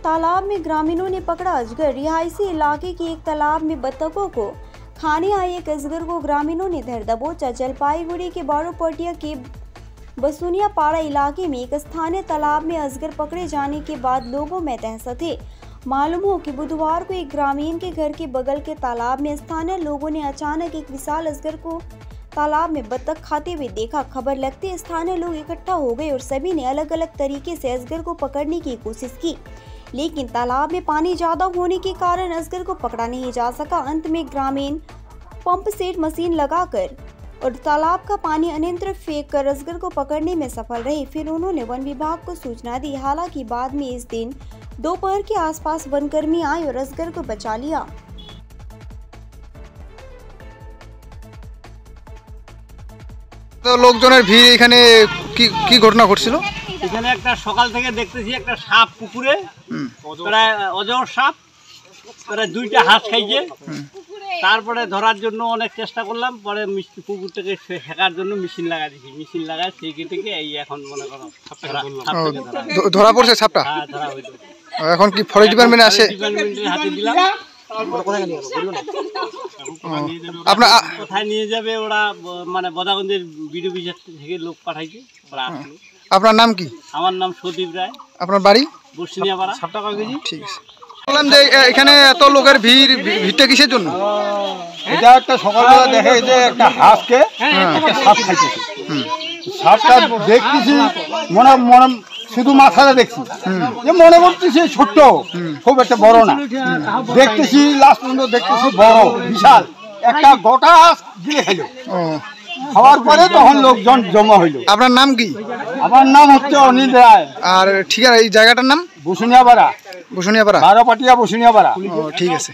तालाब में ग्रामीणों ने पकड़ा अजगर। रिहायशी इलाके के एक तालाब में बत्तखों को खाने आए एक अजगर को ग्रामीणों ने धर दबोचा। जलपाईगुड़ी के बारोपटिया के बसुनिया पाड़ा इलाके में एक स्थानीय तालाब में अजगर पकड़े जाने के बाद लोगों में दहशत है। मालूम हो कि बुधवार को एक ग्रामीण के घर के बगल के तालाब में स्थानीय लोगों ने अचानक एक विशाल अजगर को तालाब में बत्तख खाते हुए देखा। खबर लगते ही स्थानीय लोग इकट्ठा हो गए और सभी ने अलग अलग तरीके से अजगर को पकड़ने की कोशिश की, लेकिन तालाब में पानी ज्यादा होने के कारण अजगर को पकड़ा नहीं जा सका। अंत में ग्रामीण पंप सेट मशीन लगाकर और तालाब का पानी अनियंत्रित फेंक कर अजगर को पकड़ने में सफल रहे। फिर उन्होंने वन विभाग को सूचना दी। हालांकि बाद में इस दिन दोपहर के आसपास वनकर्मी आए और अजगर को बचा लिया। তো লোকজনের ভিড় এখানে কি ঘটনা ঘটছিল? এখানে একটা সকাল থেকে দেখতেছি একটা সাপ পুকুরে, প্রায় অজর সাপ, প্রায় 2টা হাঁস খাইছে। তারপরে ধরার জন্য অনেক চেষ্টা করলাম, পরে পুকুরটাকে শেখার জন্য মেশিন লাগাই দিয়েছি। মেশিন লাগাই সেই থেকে এই এখন মনে করো ধরা পড়ছে সাপটা। হ্যাঁ, ধরা হইল। এখন কি ফরেস্ট ডিপার্টমেন্টে আসে? ডিপার্টমেন্টের হাতে দিলাম। আপনার কোথায় নিয়ে যাবে ওরা, মানে বদাগঞ্জের বিডিও বিভাগ থেকে লোক পাঠাইছে, ওরা আসলো। আপনার নাম কি? আমার নাম সদীপ রায়। আপনার বাড়ি? বসিনিয়া পাড়া। ঠিক আছে। বললাম যে এখানে এত লোকের ভিড়টা কিসের জন্য? এটা একটা সকালবেলা দেখে যে একটা হাঁসকে একটা সাপ খাইতেছে। সাপটা দেখতেছি মনে শুধু মাথাটা দেখছি, যে মনে করতেছি ছোট্ট, খুব একটা বড় না। দেখতেছি লাস্ট পর্যন্ত দেখতেছি বড় বিশাল একটা গোটা হাঁস গিলে খেলো। খাওয়ার পরে তখন লোকজন জমা হইল। আপনার নাম কি? আমার নাম হচ্ছে অনিল রায়। আর ঠিক আছে, এই জায়গাটার নাম বসুনিয়াপাড়া। বসুনিয়াপাড়া, বারোপাটিয়া বসুনিয়াপাড়া। ঠিক আছে।